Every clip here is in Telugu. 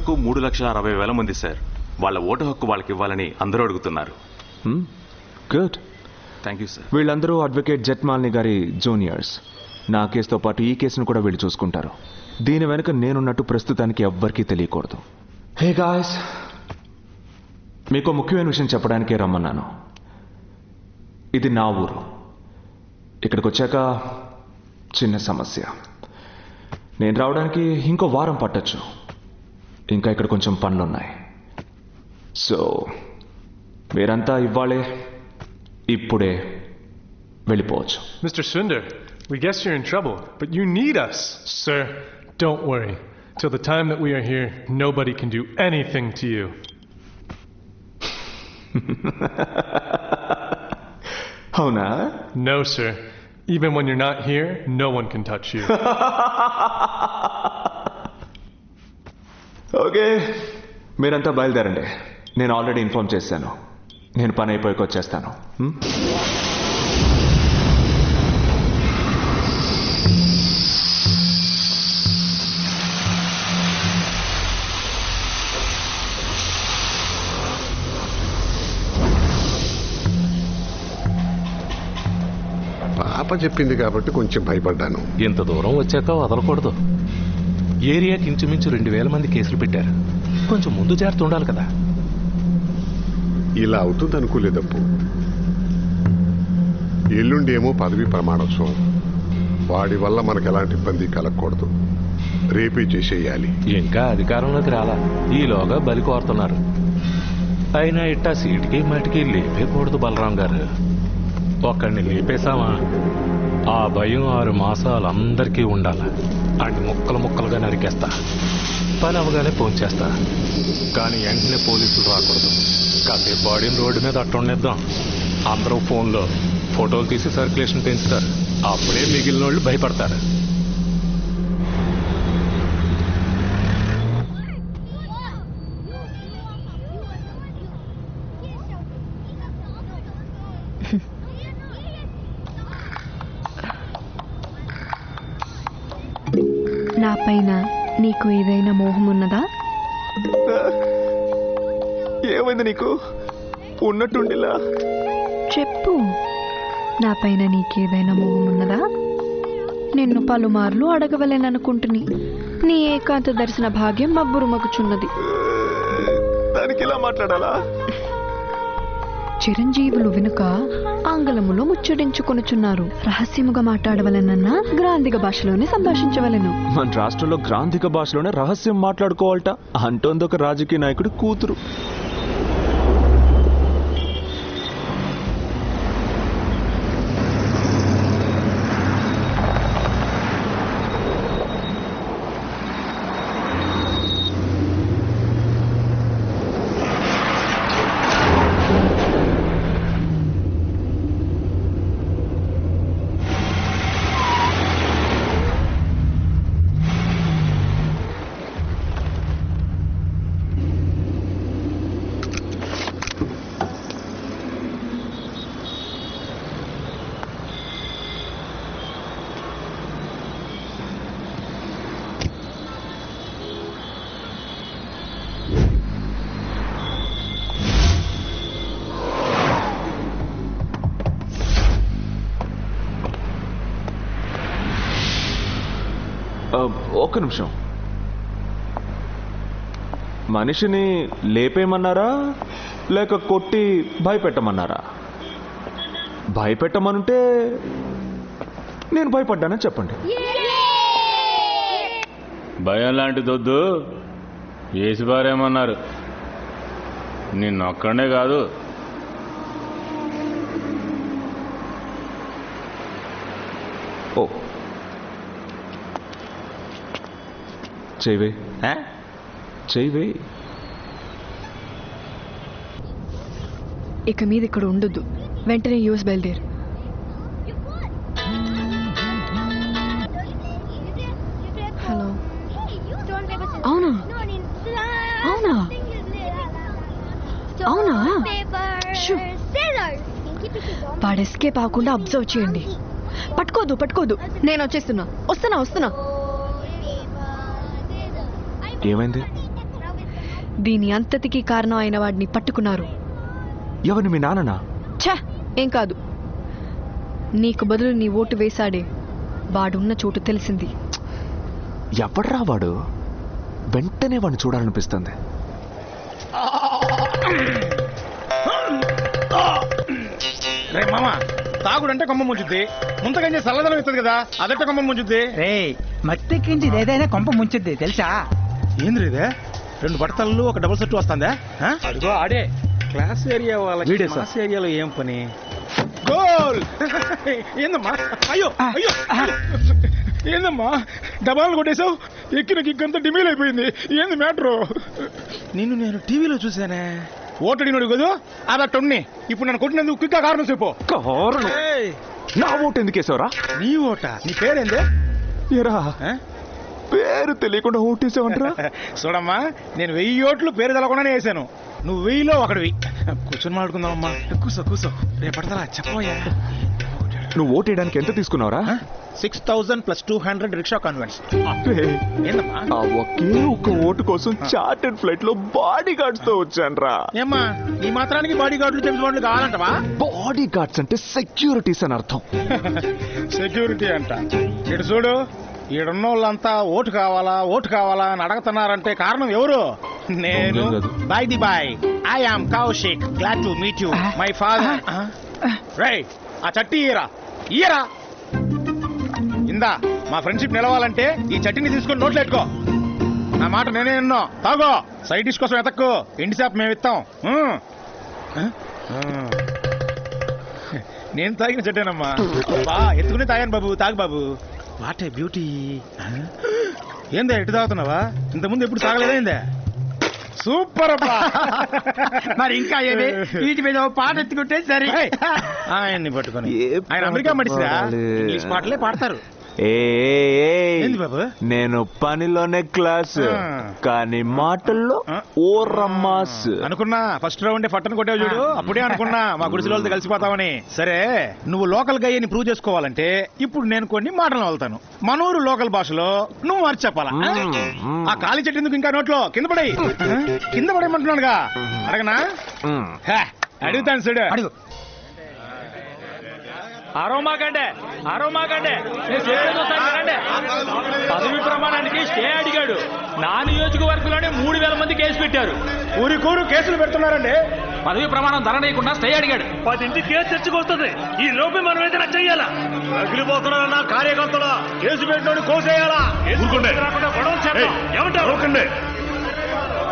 వరకు 3,60,000 మంది సార్. వాళ్ళ ఓటు హక్కు వాళ్ళకి ఇవ్వాలని అందరూ అడుగుతున్నారు. గుడ్. Thank you sir. వీళ్ళందరూ అడ్వకేట్ జట్మాలిని గారి జూనియర్స్. నా కేసుతో పాటు ఈ కేసును కూడా వీళ్ళు చూసుకుంటారు. దీని వెనుక నేనున్నట్టు ప్రస్తుతానికి ఎవ్వరికీ తెలియకూడదు. హే గాయ్స్, మీకు ముఖ్యమైన విషయం చెప్పడానికే రమ్మన్నాను. ఇది నా ఊరు. ఇక్కడికి వచ్చాక చిన్న సమస్య. నేను రావడానికి ఇంకో వారం పట్టొచ్చు. ఇంకా ఇక్కడ కొంచెం పనులున్నాయి. సో మీరంతా ఇవ్వాలే ఇప్పుడే వెళ్ళిపోవచ్చు. Mr. Sundar, we guess you're in trouble, but you need us. Sir, don't worry. Till the time that we are here, nobody can do anything to you. అవునా? No, sir. Even when you're not here, no one can touch you. Okay, మీరంతా బయలుదేరండి. నేను ఆల్రెడీ ఇన్ఫార్మ్ చేశాను. నేను పని అయిపోయాక వచ్చేస్తాను. పాప చెప్పింది కాబట్టి కొంచెం భయపడ్డాను. ఇంత దూరం వచ్చాక వదలకూడదు. ఏరియాకి ఇంచుమించు 2,000 మంది కేసులు పెట్టారు. కొంచెం ముందు జాగ్రత్త ఉండాలి కదా. ఇలా అవుతుంది అనుకోలేదప్పు. ఎల్లుండి ఏమో పదవి ప్రమాణోత్సవం. వాడి వల్ల మనకు ఎలాంటి ఇబ్బంది కలగకూడదు. రేపే చేసేయాలి. ఇంకా అధికారంలోకి రాలా. ఈలోగా బలి కోరుతున్నారు. అయినా ఇట్టా సీటుకి మటికి లేపేకూడదు బలరాం గారు. ఒక్కడిని లేపేశామా ఆ భయం 6 మాసాలు అందరికీ ఉండాలి. అన్ని ముక్కలు ముక్కలుగా నరికేస్తా. పని అవగానే ఫోన్ చేస్తా. కానీ వెంటనే పోలీసులు రాకూడదు. కాసేపు బాడీని రోడ్డు మీద అట్టుండేద్దాం. అందరూ ఫోన్లో ఫోటోలు తీసి సర్క్యులేషన్ పెంచుతారు. అప్పుడే మిగిలిన వాళ్ళు భయపడతారు. నా పైన నీకు ఏదైనా మోహం ఉన్నదా? ఏమైంది నీకు? ఉన్నట్టుండిలా చెప్పు. నా పైన నీకేదైనా మోహం ఉన్నదా? నిన్ను పలుమార్లు అడగవలేననుకుంటుని. నీ ఏకాంత దర్శన భాగ్యం మబ్బురుమగుచున్నది. దానికి ఇలా మాట్లాడాలా? చిరంజీవులు వెనుక ఆంగ్లములో ముచ్చటించుకొనుచున్నారు. రహస్యముగా మాట్లాడవలెనన్నా గ్రాంధిక భాషలోనే సంభాషించవలెను. మన రాష్ట్రంలో గ్రాంధిక భాషలోనే రహస్యం మాట్లాడుకోవాలట అంటోందొక రాజకీయ నాయకుడి కూతురు. ఒక్క నిమిషం. మనిషిని లేపేయమన్నారా లేక కొట్టి భయపెట్టమన్నారా? భయపెట్టమనుంటే నేను భయపడ్డానని చెప్పండి. భయం లాంటిదొద్దు. ఏసిబారేమన్నారు. నిన్నొక్కడే కాదు, ఓ చేయవే చేయవే. ఇక మీద ఇక్కడ ఉండొద్దు. వెంటనే యూఎస్ బయలుదేరు. హలో. అవునా అవునా అవునా? వాడు ఎస్కేప్ అవ్వకుండా అబ్జర్వ్ చేయండి. పట్టుకోదు. నేను వస్తున్నా. ఏమైంది? దీని అంతటికీ కారణం అయిన వాడిని పట్టుకున్నారు. ఎవరిని, మీ నాన్ననా? ఛ, ఏం కాదు. నీకు బదులు నీ ఓటు వేశాడే వాడున్న చోటు తెలిసింది. ఎవడ్రా వాడు? వెంటనే వాడిని చూడాలనిపిస్తుంది. రే మామ, తాగుడంటే కొమ్మ ముంచుద్ది, ముంతకంటే చల్లదనం ఇస్తుంది కదా, అదంటే కొమ్మ ముంచుద్ది. రే మత్తెక్కించి ఏదైనా కొంప ముంచుద్ది తెలుసా? ఏంద్రీ ఇదే? 2 బట్టలు ఒక డబుల్ సెట్ వస్తుందా? అదిగో ఆడే క్లాస్ ఏరియా వాళ్ళకి క్లాస్ ఏరియాలో ఏం పని? గోల్! ఏందమ్మా? అయ్యో అయ్యో, ఏందమ్మా డబాలు కొట్టేశావు? ఎక్కిన కిక్కంతా డిమీల్ అయిపోయింది. ఏంది మ్యాటరు? నిన్ను నేను టీవీలో చూసానే. ఓటడినోడు కదా అదట్టుని. ఇప్పుడు నన్ను కొట్టినందుకు క్విక్గా కారణం చెప్పు. కారణం? నా ఓటు ఎందుకు వేసావురా? నీ ఓట? నీ పేరేందే? ఎరా, పేరు తెలియకుండా ఓటేసావంటరా? చూడమ్మా, నేను 1000 ఓట్లు పేరు తెలకుండానే వేసాను. నువ్వు 1000లో ఒకడివి. కూర్చొని మాట్లాడుకుందామమ్మా. కూర్చో కూర్చో. రేపు పడతారా చెప్పబోయా? నువ్వు ఓటేయడానికి ఎంత తీసుకున్నావురా? 6000 + 200 రిక్షా కాన్వెంట్స్. ఏందమ్మా? ఆ ఒకే ఒక్క ఓటు కోసం చార్టెడ్ ఫ్లైట్ లో బాడీ గార్డ్స్ తో వచ్చానరా. ఏమ్మా, ఈ మాత్రానికి బాడీ గార్డులు జేమ్స్ బాండ్లు కావాలంటవా? బాడీ గార్డ్స్ అంటే సెక్యూరిటీస్ అని అర్థం. సెక్యూరిటీ అంట. ఇటు చూడు, ఈడున్న వాళ్ళంతా ఓటు కావాలా అని అడగతున్నారంటే కారణం ఎవరు? నేను. By the boy, I am Kaushik, glad to meet you, my father. రేయ్, ఆ చట్టి ఇయరా. ఇందా, మా ఫ్రెండ్షిప్ నిలవాలంటే ఈ చట్టిని తీసుకొని నోట్లో పెట్టుకో. నా మాట నేనే విన్నో. తాగో. సైడ్ డిష్ కోసం ఎతక్కు, ఎండి షాప్ మేము ఇస్తాం. నేను తాగిన చెట్టేనమ్మా. ఎత్తుకుని తాగాను బాబు. తాగు బాబు. What a beauty. ఏందా ఎటు తాగుతున్నావా? ఇంతకుముందు ఎప్పుడు తాగలేదా? సూపర్ అబ్బా. మరి ఇంకా ఏది? వీటి మీద ఓ పాట ఎత్తుకుంటే సరే. ఆయన్ని పట్టుకొని ఆయన అమెరికా మడిసిరా, ఇంగ్లీష్ పాటలే పాడతారు. ఏంది బాబు? నేను పనిలోనే క్లాస్, కానీ మాటల్లో ఓ రమ్మాస్. అనుకున్నా ఫస్ట్ రౌండ్ పట్టను కొట్టావు చూడు, అప్పుడే అనుకున్నా మా గుడిసెల వాళ్ళతో కలిసిపోతామని. సరే, నువ్వు లోకల్ గై అని ప్రూవ్ చేసుకోవాలంటే ఇప్పుడు నేను కొన్ని మాటలు వెళ్తాను. మనూరు లోకల్ భాషలో నువ్వు మార్చి చెప్పాలా. ఆ ఖాళీ చెట్టు ఎందుకు ఇంకా నోట్లో? కింద పడేయమంటున్నానుగా. అడగనా? అడుగుతాను చూడు. అడుగు. అరోమాకండే పదవి ప్రమాణానికి స్టే అడిగాడు. నా నియోజకవర్గంలోనే 3000 మంది కేసు పెట్టారు. ఊరికూరు కేసులు పెడుతున్నారండి. పదవి ప్రమాణం ధరనీయకుండా స్టే అడిగాడు. 10 ఇంటి కేసు తెచ్చుకొస్తుంది. ఈ లోపే మనం ఏదైనా చెయ్యాలా? రగిలిపోతున్నా కార్యకర్తల కేసు పెట్టినోడు కోసేయాలా? ఏమంటారు?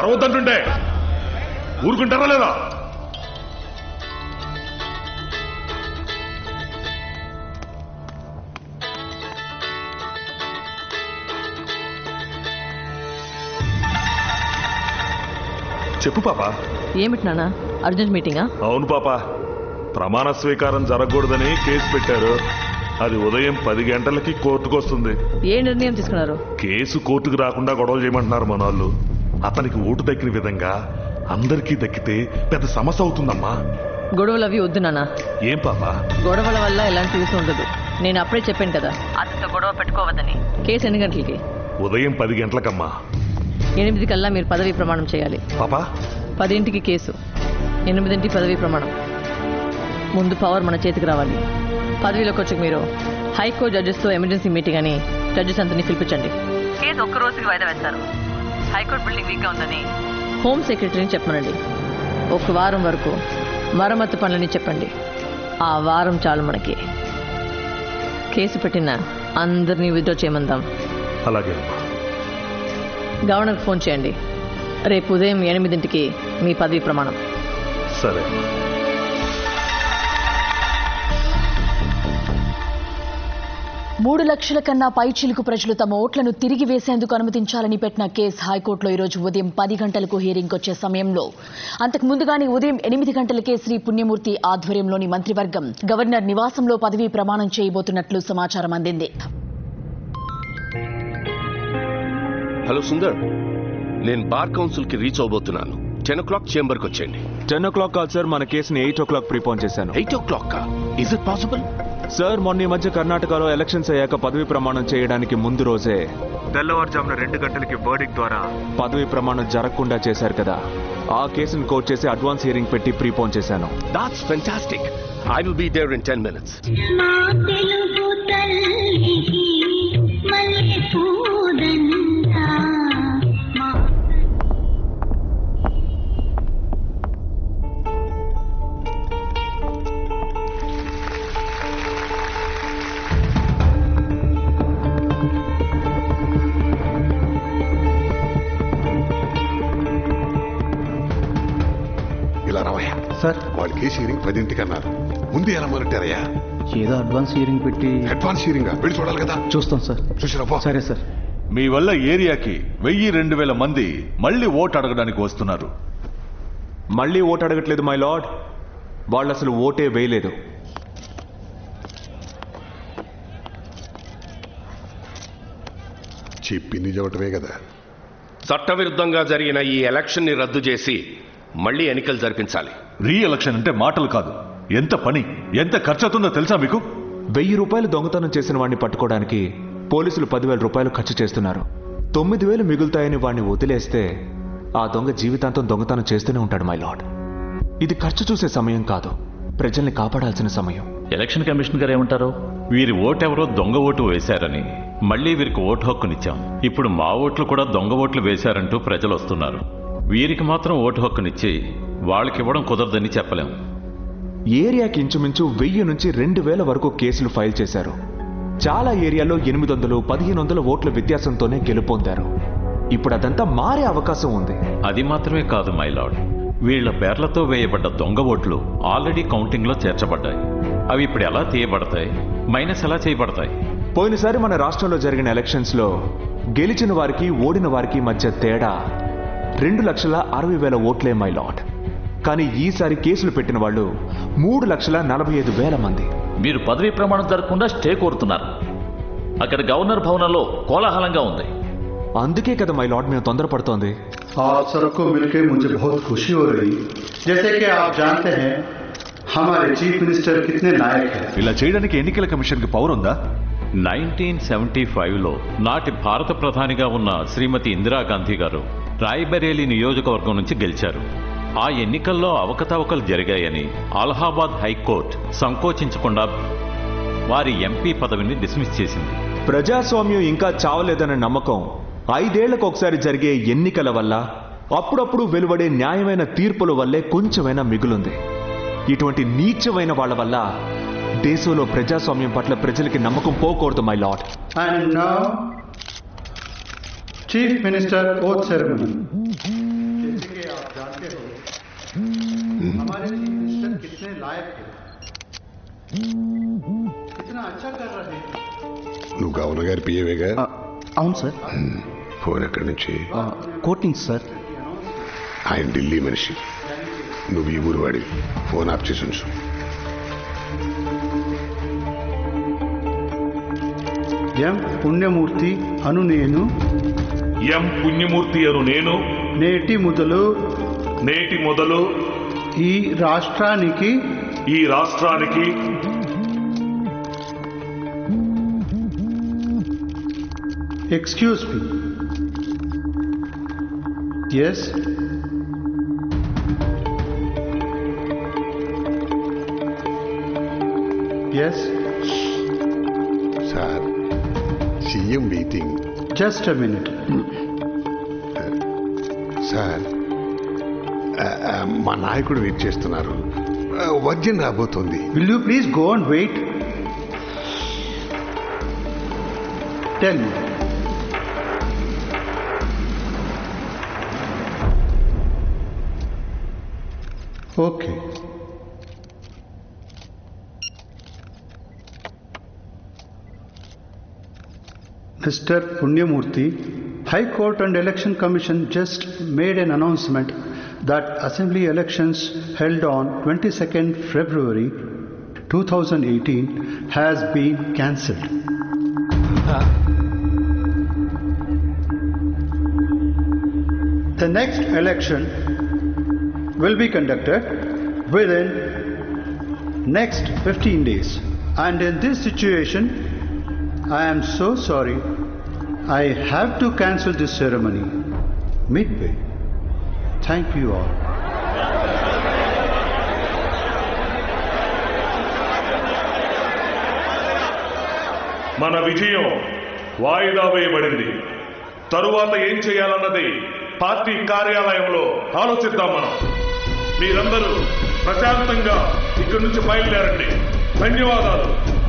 అరవద్దంటుంటే ఊరుకుంటారా లేదా? చెప్పు పాపా. ఏమిటి నాన్న, అర్జెంట్ మీటింగా? అవును పాపా, ప్రమాణ స్వీకారం జరగకూడదని కేసు పెట్టారు. అది ఉదయం 10 గంటలకి కోర్టుకు వస్తుంది. ఏ నిర్ణయం తీసుకున్నారు? కేసు కోర్టుకు రాకుండా గొడవలు చేయమంటున్నారు మన వాళ్ళు. అతనికి ఓటు దక్కిన విధంగా అందరికీ దక్కితే పెద్ద సమస్య అవుతుందమ్మా. గొడవలు అవి వద్దు నాన్న. ఏం పాపా? గొడవల వల్ల ఎలాంటి యూస్ ఉండదు. నేను అప్పుడే చెప్పాను కదా, అతనితో గొడవ పెట్టుకోవద్దని. కేసు ఎన్ని గంటలకి? ఉదయం 10 గంటలకమ్మా. 8 కల్లా మీరు పదవీ ప్రమాణం చేయాలి. పాపా, 10ంటికి కేసు, 8ంటికి పదవీ ప్రమాణం. ముందు పవర్ మన చేతికి రావాలి. పదవిలోకి వచ్చి మీరు హైకోర్టు జడ్జెస్తో ఎమర్జెన్సీ మీటింగ్ అని జడ్జెస్ అంతని పిలిపించండి. కేసు ఒక్క రోజుకి వాయిదా వేస్తారు. హైకోర్టు బిల్డింగ్ వీక్గా ఉందని హోమ్ సెక్రటరీని చెప్పమనండి. 1 వారం వరకు మరమ్మత్తు పనులని చెప్పండి. ఆ వారం చాలు మనకి. కేసు పెట్టిన అందరినీ విత్డ్రా చేయమందాం. అలాగే. గవర్నర్కి ఫోన్ చేయండి. రేపు ఉదయం 8ంటికి మీ పదవీ ప్రమాణం. సరే. మూడు లక్షల కన్నా పైచిలుకు ప్రజలు తమ ఓట్లను తిరిగి వేసేందుకు అనుమతించాలని పెట్టిన కేసు హైకోర్టులో ఈరోజు ఉదయం 10 గంటలకు హియరింగ్ వచ్చే సమయంలో అంతకు ముందుగానే ఉదయం 8 గంటలకే శ్రీ పుణ్యమూర్తి ఆధ్వర్యంలోని మంత్రివర్గం గవర్నర్ నివాసంలో పదవీ ప్రమాణం చేయబోతున్నట్లు సమాచారం అందింది. హలో సుందర్, నేను బార్ కౌన్సిల్ కి రీచ్ అవబోతున్నాను. 10 o'clock చేంబర్కి వచ్చేయండి. 10 o'clock కాదు సార్, మన కేసుని 8 o'clock ప్రీపోన్ చేశాను. 8 o'clock? Is it possible? Sir మొన్న ఈ మధ్య కర్ణాటకలో ఎలక్షన్స్ అయ్యాక పదవి ప్రమాణం చేయడానికి ముందు రోజే తెల్లవారుజామున 2 గంటలకి వర్డిక్ట్ ద్వారా పదవి ప్రమాణం జరగకుండా చేశారు కదా. ఆ కేసును కోర్టు చేసి అడ్వాన్స్ హియరింగ్ పెట్టి ప్రీపోన్ చేశాను. That's fantastic. I will be there in 10 minutes. ఇలా రావయ్యా. సార్ వాళ్ళు కేసు హీరింగ్ 10ంటికి అన్నారు. ముందు ఎలా మొదలెట్టారయ్యా? ఏదో అడ్వాన్స్ హియరింగ్ పెట్టి అడ్వాన్స్ హీరింగ్ వెళ్ళి చూడాలి కదా. చూస్తాం సార్. చూసిరాపో. సరే సార్. మీ వల్ల ఏరియాకి 1000-2000 మంది మళ్ళీ ఓటు అడగడానికి వస్తున్నారు. మళ్ళీ ఓటు అడగట్లేదు మై లార్డ్, వాళ్ళు అసలు ఓటే వేయలేదు. చెప్పింది చెప్పటమే కదా. చట్టవిరుద్ధంగా జరిగిన ఈ ఎలక్షన్ ని రద్దు చేసి మళ్ళీ ఎన్నికలు జరిపించాలి. రీ ఎలక్షన్ అంటే మాటలు కాదు, ఎంత పని, ఎంత ఖర్చు అవుతుందో తెలుసా మీకు? 1000 రూపాయలు దొంగతనం చేసిన వాడిని పట్టుకోవడానికి పోలీసులు 10,000 రూపాయలు ఖర్చు చేస్తున్నారు. 9,000 మిగులుతాయని వాడిని వదిలేస్తే ఆ దొంగ జీవితాంతం దొంగతనం చేస్తూనే ఉంటాడు మై లార్డ్. ఇది ఖర్చు చూసే సమయం కాదు, ప్రజల్ని కాపాడాల్సిన సమయం. ఎలక్షన్ కమిషన్ గారు ఏమంటారు? వీరి ఓటెవరో దొంగ ఓటు వేశారని మళ్ళీ వీరికి ఓటు హక్కునిచ్చాం. ఇప్పుడు మా ఓట్లు కూడా దొంగ ఓట్లు వేశారంటూ ప్రజలు వస్తున్నారు. వీరికి మాత్రం ఓటు హక్కునిచ్చి వాళ్ళకి ఇవ్వడం కుదరదని చెప్పలేం. ఏరియాకి ఇంచుమించు 1000 నుంచి 2000 వరకు కేసులు ఫైల్ చేశారు. చాలా ఏరియాలో 800-1500 ఓట్ల వ్యత్యాసంతోనే గెలుపొందారు. ఇప్పుడు అదంతా మారే అవకాశం ఉంది. అది మాత్రమే కాదు మై లార్డ్, వీళ్ల పేర్లతో వేయబడ్డ దొంగ ఓట్లు ఆల్రెడీ కౌంటింగ్లో చేర్చబడ్డాయి. అవి ఇప్పుడు ఎలా తీయబడతాయి, మైనస్ ఎలా చేయబడతాయి? పోయినసారి మన రాష్ట్రంలో జరిగిన ఎలక్షన్స్లో గెలిచిన వారికి ఓడిన వారికి మధ్య తేడా 2,60,000 ఓట్లే మై లార్డ్. కానీ ఈసారి కేసులు పెట్టిన వాళ్ళు 3,45,000 మంది. మీరు పదవీ ప్రమాణం జరగకుండా స్టే కోరుతున్నారు. అక్కడ గవర్నర్ భవనంలో కోలాహలంగా ఉంది. అందుకే కదా మై లార్డ్ మేము తొందరపడుతోంది. आप सबको मिलकर मुझे बहुत खुशी हो रही. जैसे कि आप जानते हैं हमारे चीफ मिनिस्टर कितने लायक हैं. ఇలా చేయడానికి ఎన్నికల కమిషన్ కి పవర్ ఉందా? 1975లో నాటి భారత ప్రధానిగా ఉన్న శ్రీమతి ఇందిరాగాంధీ గారు రాయ్బరేలీ నియోజకవర్గం నుంచి గెలిచారు. ఆ ఎన్నికల్లో అవకతవకలు జరిగాయని అలహాబాద్ హైకోర్టు సంకోచించకుండా వారి ఎంపీ పదవిని డిస్మిస్ చేసింది. ప్రజాస్వామ్యం ఇంకా చావలేదన్న నమ్మకం 5 ఏళ్లకు ఒకసారి జరిగే ఎన్నికల వల్ల, అప్పుడప్పుడు వెలువడే న్యాయమైన తీర్పుల వల్లే కొంచెమైనా మిగులుంది. ఇటువంటి నీచమైన వాళ్ళ వల్ల దేశంలో ప్రజాస్వామ్యం పట్ల ప్రజలకి నమ్మకం పోకూడదు my lord. And now chief minister oath ceremony. जैसे कि आप जानते हो हमारे चीफ मिनिस्टर कितने लायक हैं, कितना अच्छा कर रहे हैं. నువ్వు గవర్నర్ గారి పిఏవేగా? అవును సార్. ఫోన్ ఎక్కడి నుంచి? కోర్టు నుంచి సార్. ఆయన ఢిల్లీ మనిషి, నువ్వు ఈ ఊరు వాడి. ఫోన్ ఆఫ్ చేసి ఉంచు. ఎం పుణ్యమూర్తి అను నేను నేటి మొదలు ఈ రాష్ట్రానికి excuse me. Yes yes sir, CM meeting. Just a minute. Sir, మా నాయకుడు వెయిట్ చేస్తున్నారు. వర్జన్ రాబోతోంది. Will you please go and wait. Tell me. Okay. Mr. Punyamurthy, High Court and Election Commission just made an announcement that Assembly elections held on 22nd February 2018 has been cancelled. The next election will be conducted within next 15 days. And in this situation, I am so sorry. I have to cancel this ceremony midway. Thank you all. మన విజయం వాయిదా వేయబడింది. తరువాత ఏం చేయాలన్నది పార్టీ కార్యాలయంలో ఆలోచిద్దాం. మనం మీరందరూ ప్రశాంతంగా ఇక్కడి నుంచి బయలుదేరండి. ధన్యవాదాలు.